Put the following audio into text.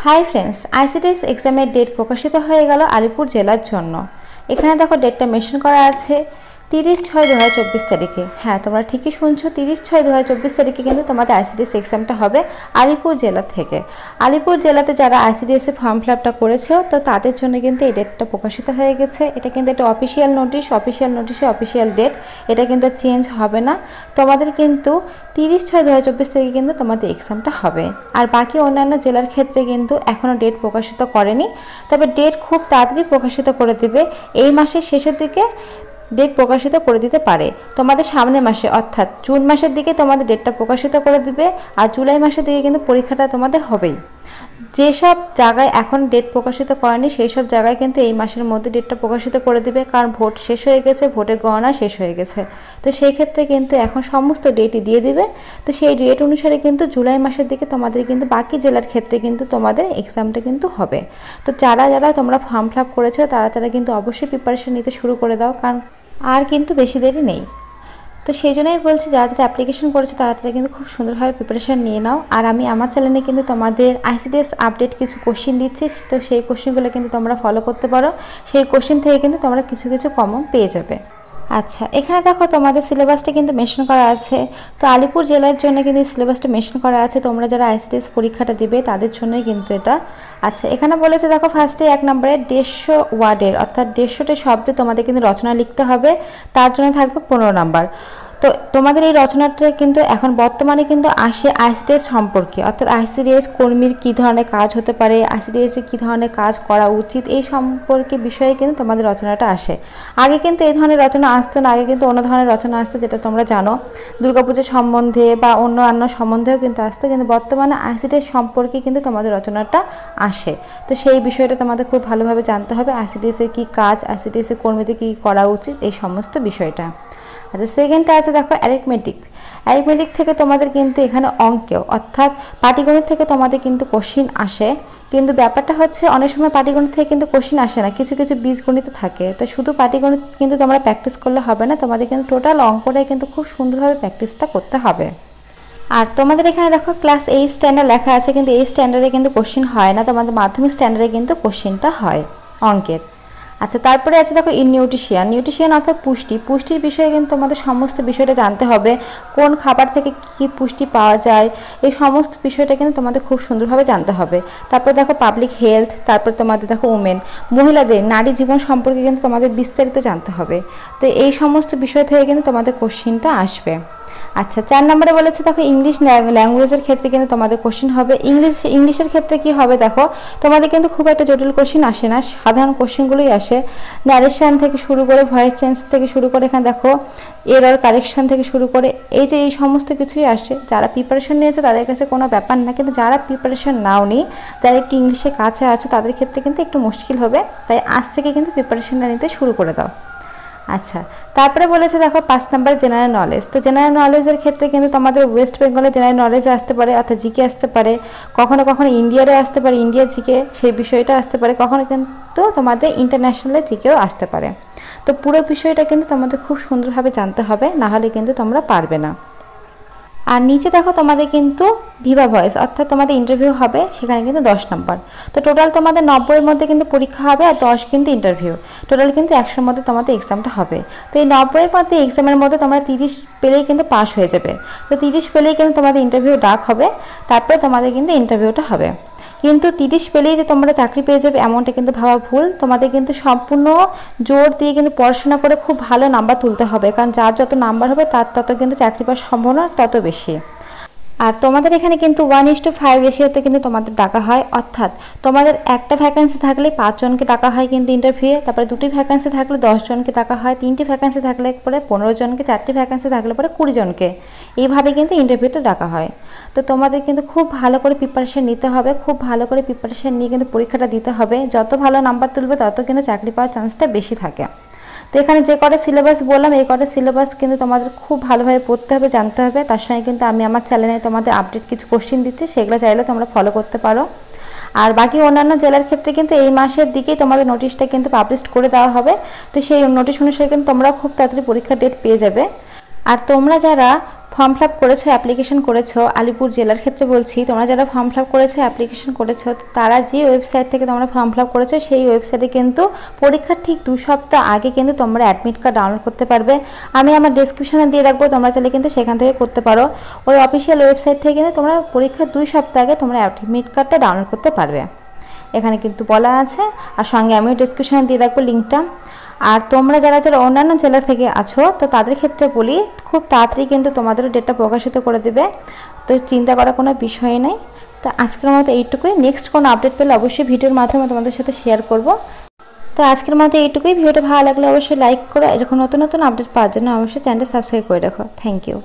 Hi friends, ICDS এক্সামের date প্রকাশিত হয়ে গেল আলিপুর জেলার জন্য। এখানে দেখো ডেটটা মেনশন করা আছে 30/6/2024 তারিখে। হ্যাঁ, তোমরা ঠিকই শুনছো, 30/6/2024 তারিখে কিন্তু তোমাদের আইসিডিএস এক্সামটা হবে আলিপুর জেলা থেকে। আলিপুর জেলাতে যারা আইসিডিএস এ ফর্ম ফিল আপটা করেছো তো তাদের জন্য কিন্তু এই ডেটটা প্রকাশিত হয়ে গেছে। এটা কিন্তু একটা অফিসিয়াল নোটিশে অফিসিয়াল ডেট, এটা কিন্তু চেঞ্জ হবে না। তোমাদের কিন্তু 30/6/2024 তারিখে কিন্তু তোমাদের এক্সামটা হবে। আর বাকি অন্যান্য জেলার ক্ষেত্রে কিন্তু এখনও ডেট প্রকাশিত করেনি, তবে ডেট খুব তাড়াতাড়ি প্রকাশিত করে দেবে। এই মাসের শেষের দিকে ডেট প্রকাশিত করে দিতে পারে। তোমাদের সামনের মাসে অর্থাৎ জুন মাসের দিকে তোমাদের ডেটটা প্রকাশিত করে দিবে, আর জুলাই মাসের দিকে কিন্তু পরীক্ষাটা তোমাদের হবেই। যেসব জায়গায় এখন ডেট প্রকাশিত করেনি সেই সব জায়গায় কিন্তু এই মাসের মধ্যে ডেটটা প্রকাশিত করে দিবে, কারণ ভোট শেষ হয়ে গেছে, ভোটের গণনা শেষ হয়ে গেছে। তো সেই ক্ষেত্রে কিন্তু এখন সমস্ত ডেটই দিয়ে দিবে। তো সেই ডেট অনুসারে কিন্তু জুলাই মাসের দিকে তোমাদের কিন্তু বাকি জেলার ক্ষেত্রে কিন্তু তোমাদের এক্সামটা কিন্তু হবে। তো যারা যারা তোমরা ফর্ম ফিল আপ করেছো তারা কিন্তু অবশ্যই প্রিপারেশন নিতে শুরু করে দাও, কারণ আর কিন্তু বেশি দেরি নেই। তো সেই জন্যই বলছি যারা যারা অ্যাপ্লিকেশন করেছে তারা কিন্তু খুব সুন্দরভাবে প্রিপারেশান নিয়ে নাও। আর আমি আমার চ্যানেলে কিন্তু তোমাদের আইসিডিএস আপডেট কিছু কোশ্চেন দিচ্ছি, তো সেই কোশ্চেনগুলো কিন্তু তোমরা ফলো করতে পারো। সেই কোশ্চেন থেকে কিন্তু তোমরা কিছু কিছু কমন পেয়ে যাবে। আচ্ছা, এখানে দেখো তোমাদের সিলেবাসটা কিন্তু মেনশন করা আছে। তো আলিপুর জেলার জন্য কিন্তু সিলেবাসটা মেনশন করা আছে, তোমরা যারা আইসিডিএস পরীক্ষাটা দেবে তাদের জন্যই কিন্তু এটা। আচ্ছা, এখানে বলেছে দেখো ফার্স্টে 1 নম্বরে 150 ওয়ার্ডের অর্থাৎ 150টা শব্দে তোমাদের কিন্তু রচনা লিখতে হবে, তার জন্য থাকবে 15 নম্বর। তো তোমাদের এই রচনাটা কিন্তু এখন বর্তমানে কিন্তু আসে আইসিডিএস সম্পর্কে, অর্থাৎ আইসিডিএস কর্মীর কী ধরনের কাজ হতে পারে, আইসিডিএসে কী ধরনের কাজ করা উচিত, এই সম্পর্কে বিষয়ে কিন্তু তোমাদের রচনাটা আসে। আগে কিন্তু এই ধরনের রচনা আসতো না, আগে কিন্তু অন্য ধরনের রচনা আসতো, যেটা তোমরা জানো দুর্গাপুজো সম্বন্ধে বা অন্য সম্বন্ধেও কিন্তু আসতো, কিন্তু বর্তমানে আইসিডিএস সম্পর্কে কিন্তু তোমাদের রচনাটা আসে। তো সেই বিষয়টা তোমাদের খুব ভালোভাবে জানতে হবে, আইসিডিএসের কী কাজ, আইসিডিএসের কর্মীদের কী করা উচিত, এই সমস্ত বিষয়টা। আচ্ছা, সেকেন্ডটা আছে দেখো অ্যারিথমেটিক থেকে তোমাদের কিন্তু এখানে অঙ্কেও অর্থাৎ পাটিগণিত থেকে তোমাদের কিন্তু কোশ্চিন আসে। কিন্তু ব্যাপারটা হচ্ছে অনেক সময় পাটিগণিত থেকে কিন্তু কোশ্চিন আসে না, কিছু কিছু বীজগণিত থাকে। তো শুধু পাটিগণিত কিন্তু তোমরা প্র্যাকটিস করলে হবে না, তোমাদের কিন্তু টোটাল অঙ্কটাই কিন্তু খুব সুন্দরভাবে প্র্যাকটিসটা করতে হবে। আর তোমাদের এখানে দেখো ক্লাস 8 স্ট্যান্ডার্ড লেখা আছে, কিন্তু এই স্ট্যান্ডার্ডে কিন্তু কোশ্চিন হয় না, তোমাদের মাধ্যমিক স্ট্যান্ডার্ডে কিন্তু কোশ্চিনটা হয় অঙ্কের। আচ্ছা, তারপরে আছে দেখো নিউট্রিশন অর্থাৎ পুষ্টির বিষয়ে কিন্তু তোমাদের সমস্ত বিষয়টা জানতে হবে, কোন খাবার থেকে কী পুষ্টি পাওয়া যায়, এই সমস্ত বিষয়টা কিন্তু তোমাদের খুব সুন্দরভাবে জানতে হবে। তারপর দেখো পাবলিক হেলথ, তারপর তোমাদের দেখো মহিলাদের নারী জীবন সম্পর্কে কিন্তু তোমাদের বিস্তারিত জানতে হবে। তো এই সমস্ত বিষয় থেকে কিন্তু তোমাদের কোশ্চিনটা আসবে। আচ্ছা, 4 নম্বরে বলেছে দেখো ইংলিশ ল্যাঙ্গুয়েজের ক্ষেত্রে কিন্তু তোমাদের কোশ্চিন হবে। ইংলিশের ক্ষেত্রে কি হবে দেখো, তোমাদের কিন্তু খুব একটা জটিল কোশ্চিন আসে না, সাধারণ কোশ্চিনগুলোই আসে। ন্যারেশন থেকে শুরু করে ভয়েস চেঞ্জ থেকে শুরু করে এখানে দেখো এরর কারেকশন থেকে শুরু করে এই সমস্ত কিছুই আসে। যারা প্রিপারেশন নিয়েছো তাদের কাছে কোনো ব্যাপার না, কিন্তু যারা প্রিপারেশন নাওনি, যারা একটু ইংলিশের কাছে আছো তাদের ক্ষেত্রে কিন্তু একটু মুশকিল হবে, তাই আজ থেকে কিন্তু প্রিপারেশনটা নিতে শুরু করে দাও। আচ্ছা, তারপরে বলেছে দেখো 5 নম্বর জেনারেল নলেজ। তো জেনারেল নলেজের ক্ষেত্রে কিন্তু তোমাদের ওয়েস্ট বেঙ্গলের জেনারেল নলেজ আসতে পারে, অর্থাৎ জিকে আসতে পারে, কখনো কখনো ইন্ডিয়ারও আসতে পারে, ইন্ডিয়ার জিকে সেই বিষয়টা আসতে পারে, কখনো কিন্তু তোমাদের ইন্টারন্যাশনালের জিকেও আসতে পারে। তো পুরো বিষয়টা কিন্তু তোমাদের খুব সুন্দরভাবে জানতে হবে, না হলে কিন্তু তোমরা পারবে না। আর নিচে দেখো তোমাদের কিন্তু ভিভা ভয়েস অর্থাৎ তোমাদের ইন্টারভিউ হবে, সেখানে কিন্তু 10 নম্বর। তো টোটাল তোমাদের 90-এর মধ্যে কিন্তু পরীক্ষা হবে, আর 10 কিন্তু ইন্টারভিউ, টোটাল কিন্তু 100-এর মধ্যে তোমাদের এক্সামটা হবে। তো এই 90-এর মধ্যে এক্সামের মধ্যে তোমরা 30 পেলেই কিন্তু পাস হয়ে যাবে। তো 30 পেলেই কিন্তু তোমাদের ইন্টারভিউ ডাক হবে, তারপরে তোমাদের কিন্তু ইন্টারভিউটা হবে। কিন্তু 30 পেলেই যে তোমরা চাকরি পেয়ে যাবে এমনটা কিন্তু ভাবা ভুল, তোমাদের কিন্তু সম্পূর্ণ জোর দিয়ে কিন্তু পড়াশোনা করে খুব ভালো নাম্বার তুলতে হবে, কারণ যার যত নাম্বার হবে তার তত কিন্তু চাকরি পাওয়ার সম্ভাবনা তত বেশি। আর তোমাদের এখানে কিন্তু 1:5 রেশিওতে কিন্তু তোমাদের ডাকা হয়, অর্থাৎ তোমাদের একটা ভ্যাকেন্সি থাকলে 5 জনকে ডাকা হয় কিন্তু ইন্টারভিউয়ে, তারপরে 2টি ভ্যাকেন্সি থাকলে 10 জনকে ডাকা হয়, 3টি ভ্যাকেন্সি থাকলে পরে 15 জনকে, 4টি ভ্যাকেন্সি থাকলে পরে 20 জনকে, এইভাবে কিন্তু ইন্টারভিউতে ডাকা হয়। তো তোমাদের কিন্তু খুব ভালো করে প্রিপারেশন নিতে হবে, খুব ভালো করে প্রিপারেশন নিয়ে কিন্তু পরীক্ষাটা দিতে হবে, যত ভালো নাম্বার তুলবে তত কিন্তু চাকরি পাওয়ার চান্সটা বেশি থাকে। তো এখানে যে কটা সিলেবাস বললাম এই কটা সিলেবাস কিন্তু তোমাদের খুব ভালোভাবে পড়তে হবে, জানতে হবে। তার সঙ্গে কিন্তু আমি আমার চ্যানেলে তোমাদের আপডেট কিছু কোশ্চেন দিচ্ছি, সেগুলো চাইলে তোমরা ফলো করতে পারো। আর বাকি অন্যান্য জেলার ক্ষেত্রে কিন্তু এই মাসের দিকেই তোমাদের নোটিশটা কিন্তু পাবলিশ করে দেওয়া হবে। তো সেই নোটিশ অনুসারে কিন্তু তোমরা খুব তাড়াতাড়ি পরীক্ষার ডেট পেয়ে যাবে। আর তোমরা যারা ফর্ম ফিল আপ করেছো, অ্যাপ্লিকেশন করেছো, আলিপুর জেলার ক্ষেত্রে বলছি, তোমরা যারা ফর্ম ফিল আপ করেছো, অ্যাপ্লিকেশন করেছো, তারা যে ওয়েবসাইট থেকে তোমরা ফর্ম ফিল আপ করেছো সেই ওয়েবসাইটে কিন্তু পরীক্ষার ঠিক 2 সপ্তাহ আগে কিন্তু তোমরা অ্যাডমিট কার্ড ডাউনলোড করতে পারবে। আমি আমার ডেসক্রিপশনে দিয়ে রাখবো, তোমরা চাইলে কিন্তু সেখান থেকে করতে পারো। ওই অফিসিয়াল ওয়েবসাইট থেকে কিন্তু তোমরা পরীক্ষার 2 সপ্তাহ আগে তোমরা অ্যাডমিট কার্ডটা ডাউনলোড করতে পারবে, এখানে কিন্তু বলা আছে। আর সঙ্গে আমিও ডেসক্রিপশনে দিয়ে রাখবো লিঙ্কটা। আর তোমরা যারা যারা অন্যান্য জেলা থেকে আছো, তো তাদের ক্ষেত্রে বলি খুব তাড়াতাড়ি কিন্তু তোমাদেরও ডেটটা প্রকাশিত করে দেবে, তো চিন্তা করার কোনো বিষয় নেই। তো আজকের মতো এইটুকুই, নেক্সট কোনো আপডেট পেলে অবশ্যই ভিডিওর মাধ্যমে তোমাদের সাথে শেয়ার করব। তো আজকের মতো এইটুকুই, ভিডিওটা ভালো লাগলে অবশ্যই লাইক করো, এরকম নতুন নতুন আপডেট পাওয়ার জন্য অবশ্যই চ্যানেলটা সাবস্ক্রাইব করে রাখো। Thank you.